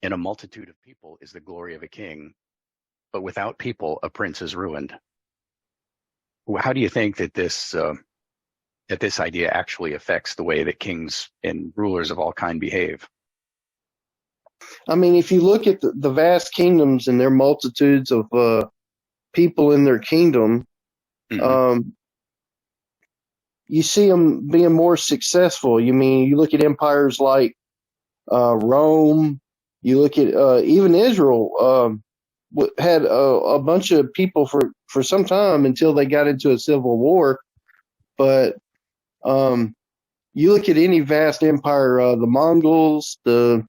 In a multitude of people is the glory of a king, but without people, a prince is ruined. How do you think that this idea actually affects the way that kings and rulers of all kind behave? I mean, if you look at the vast kingdoms and their multitudes of people in their kingdom, you see them being more successful. You look at empires like Rome. You look at even Israel had a bunch of people for some time until they got into a civil war. But you look at any vast empire, the Mongols, the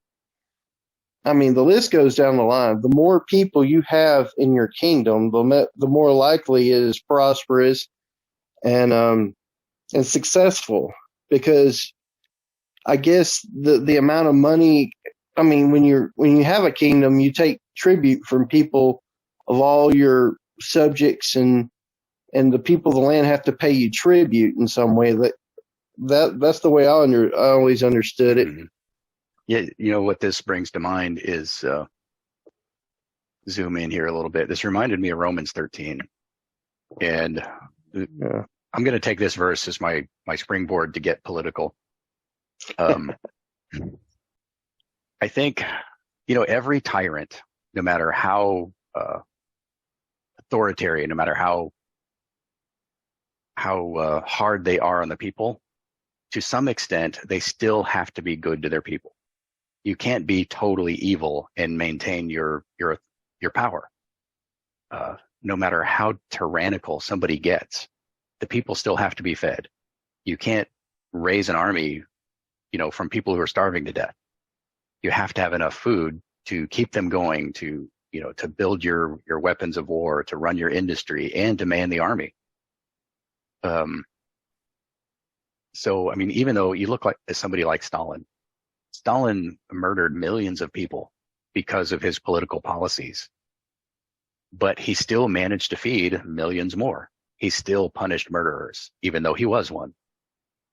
list goes down the line. The more people you have in your kingdom, the more likely it is prosperous and successful. Because I guess the amount of money, when you have a kingdom, you take tribute from people of all your subjects, and the people of the land have to pay you tribute in some way. That's the way I always understood it. Yeah, what this brings to mind is zoom in here a little bit. This reminded me of Romans 13, and I'm going to take this verse as my springboard to get political. I think, every tyrant, no matter how authoritarian, no matter how hard they are on the people, to some extent, they still have to be good to their people. You can't be totally evil and maintain your power. No matter how tyrannical somebody gets, the people still have to be fed. You can't raise an army, from people who are starving to death. You have to have enough food to keep them going, to build your weapons of war, to run your industry, and to man the army. So, even though you look like somebody like Stalin murdered millions of people because of his political policies, but he still managed to feed millions more. He still punished murderers, even though he was one.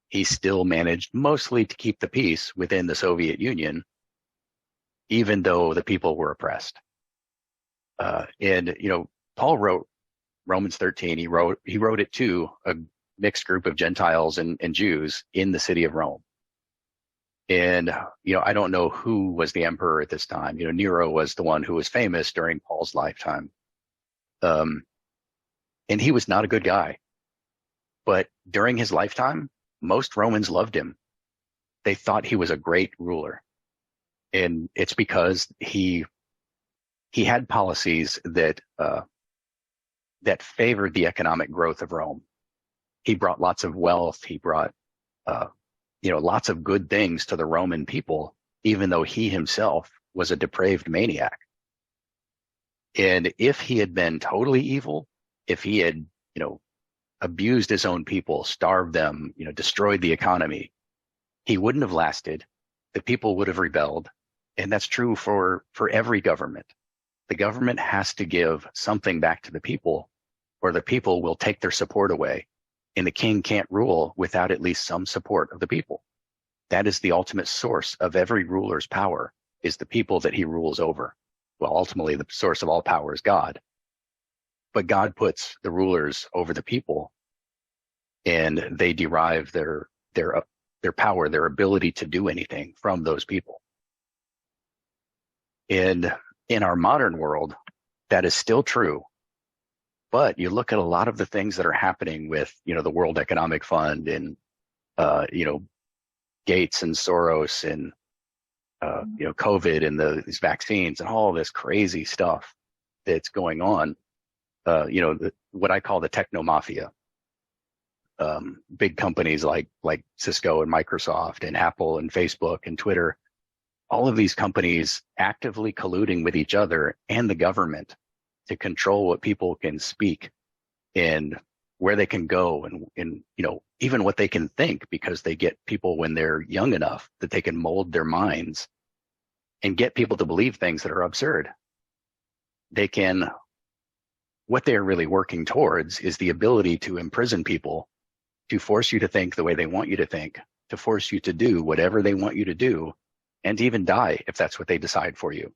He still managed mostly to keep the peace within the Soviet Union, even though the people were oppressed. Paul wrote Romans 13. He wrote it to a mixed group of Gentiles and Jews in the city of Rome. And, I don't know who was the emperor at this time. Nero was the one who was famous during Paul's lifetime. And he was not a good guy. But during his lifetime, most Romans loved him. They thought he was a great ruler. And it's because he had policies that favored the economic growth of Rome. He brought lots of wealth. He brought, lots of good things to the Roman people, even though he himself was a depraved maniac. And if he had been totally evil, if he had, abused his own people, starved them, destroyed the economy, he wouldn't have lasted. The people would have rebelled. And that's true for every government. The government has to give something back to the people, or the people will take their support away. And the king can't rule without at least some support of the people. That is the ultimate source of every ruler's power, is the people that he rules over. Well, ultimately, the source of all power is God. But God puts the rulers over the people, and they derive their power, their ability to do anything from those people. And in our modern world, that is still true. But you look at a lot of the things that are happening with, the World Economic Fund and, Gates and Soros and, COVID and these vaccines and all this crazy stuff that's going on. What I call the Technomafia. Big companies like Cisco and Microsoft and Apple and Facebook and Twitter, all of these companies actively colluding with each other and the government to control what people can speak and where they can go and even what they can think, because they get people when they're young enough that they can mold their minds and get people to believe things that are absurd. What they're really working towards is the ability to imprison people, to force you to think the way they want you to think, to force you to do whatever they want you to do, and even die if that's what they decide for you,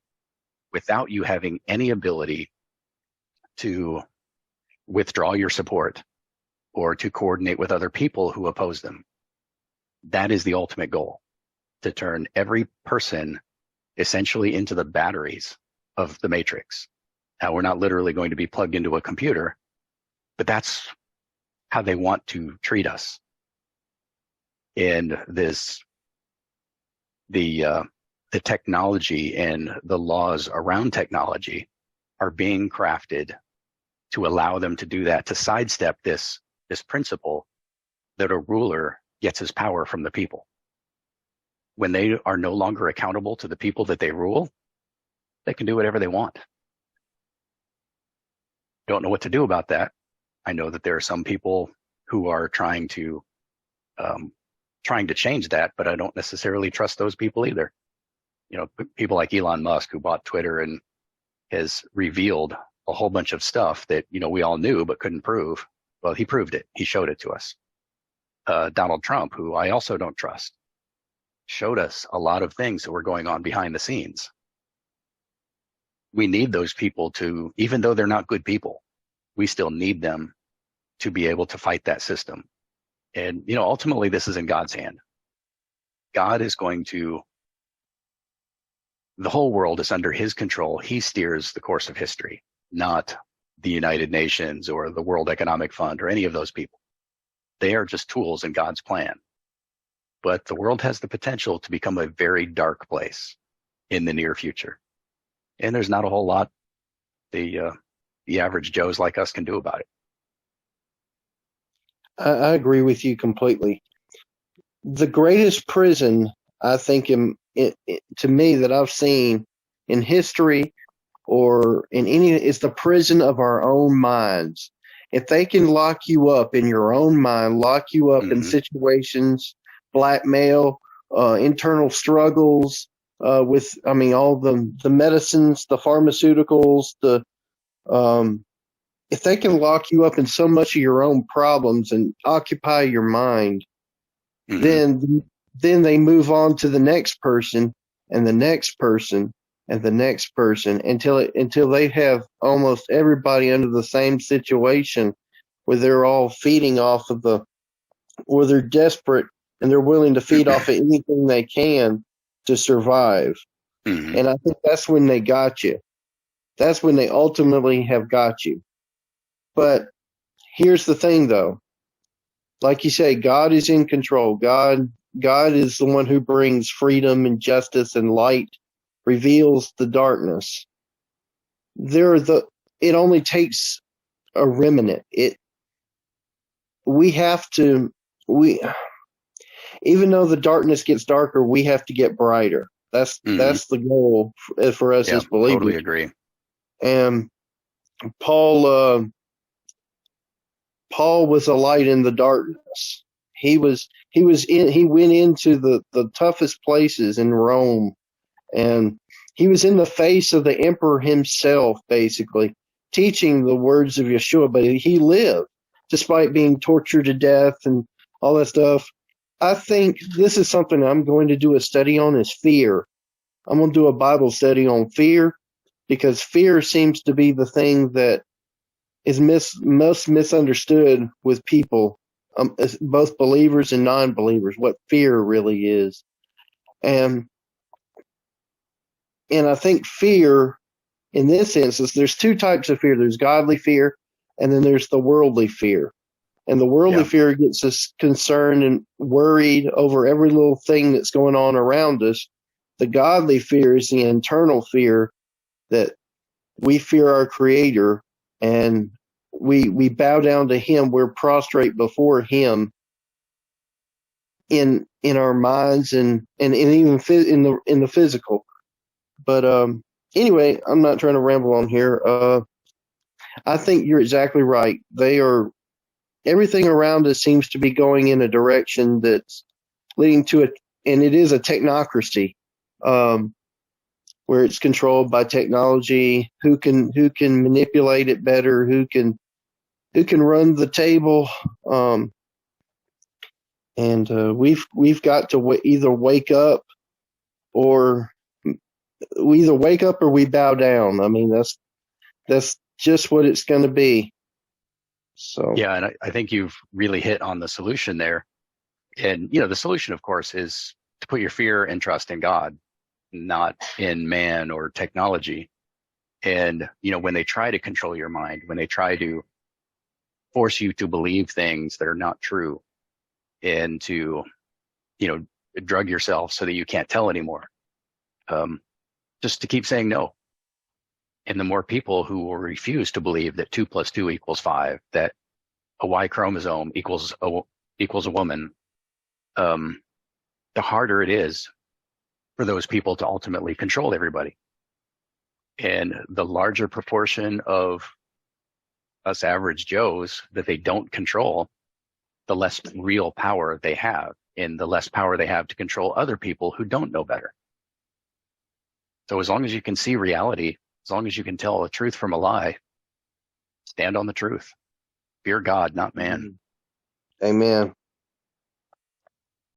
without you having any ability to withdraw your support or to coordinate with other people who oppose them. That is the ultimate goal, to turn every person essentially into the batteries of the matrix. Now, we're not literally going to be plugged into a computer, but that's how they want to treat us. And the technology and the laws around technology are being crafted to allow them to do that, to sidestep this principle that a ruler gets his power from the people. When they are no longer accountable to the people that they rule, they can do whatever they want. Don't know what to do about that. I know that there are some people who are trying to change that, but I don't necessarily trust those people either. You know, people like Elon Musk, who bought Twitter and has revealed a whole bunch of stuff that, you know, we all knew but couldn't prove. Well, he proved it. He showed it to us. Donald Trump, who I also don't trust, showed us a lot of things that were going on behind the scenes. We need those people to, even though they're not good people, we still need them to be able to fight that system. And, you know, ultimately this is in God's hand. God is going to, the whole world is under his control. He steers the course of history, not the United Nations or the World Economic Fund or any of those people. They are just tools in God's plan. But the world has the potential to become a very dark place in the near future. And there's not a whole lot the average Joes like us can do about it. I agree with you completely. The greatest prison, I think, to me, that I've seen in history or in any, is the prison of our own minds. If they can lock you up in your own mind, lock you up in situations, blackmail, internal struggles, with, I mean, all the medicines, the pharmaceuticals, if they can lock you up in so much of your own problems and occupy your mind, then they move on to the next person and the next person and the next person until they have almost everybody under the same situation where they're all feeding off of or they're desperate and they're willing to feed off of anything they can to survive. And I think that's when they got you. That's when they ultimately have got you. But here's the thing, though. Like you say, God is in control. God is the one who brings freedom and justice and light, reveals the darkness. It only takes a remnant. Even though the darkness gets darker, we have to get brighter. That's the goal for us as believers. Totally agree. And Paul was a light in the darkness. He went into the toughest places in Rome, and he was in the face of the emperor himself, basically teaching the words of Yeshua, but he lived despite being tortured to death and all that stuff. I think this is something I'm going to do a study on, is fear. I'm going to do a Bible study on fear, because fear seems to be the thing that is most misunderstood with people, both believers and non-believers, what fear really is. And I think fear, in this instance, there's two types of fear. There's godly fear, and then there's the worldly fear. And the worldly fear gets us concerned and worried over every little thing that's going on around us. The godly fear is the internal fear that we fear our Creator, and we bow down to Him. We're prostrate before Him in our minds and even in the physical. But anyway, I'm not trying to ramble on here. I think you're exactly right. Everything around us seems to be going in a direction that's leading to and it is a technocracy, where it's controlled by technology. Who can manipulate it better? Who can run the table? And we've got to either wake up or we either wake up or we bow down. I mean, that's just what it's going to be. So Yeah, and I think you've really hit on the solution there. And, you know, the solution, of course, is to put your fear and trust in God, not in man or technology. And, you know, when they try to control your mind, when they try to force you to believe things that are not true and to, you know, drug yourself so that you can't tell anymore, just to keep saying no. And the more people who will refuse to believe that 2 + 2 = 5, that a Y chromosome equals a woman, the harder it is for those people to ultimately control everybody. And the larger proportion of us average Joes that they don't control, the less real power they have, and the less power they have to control other people who don't know better. So as long as you can see reality, as long as you can tell the truth from a lie, stand on the truth. Fear God, not man. Amen.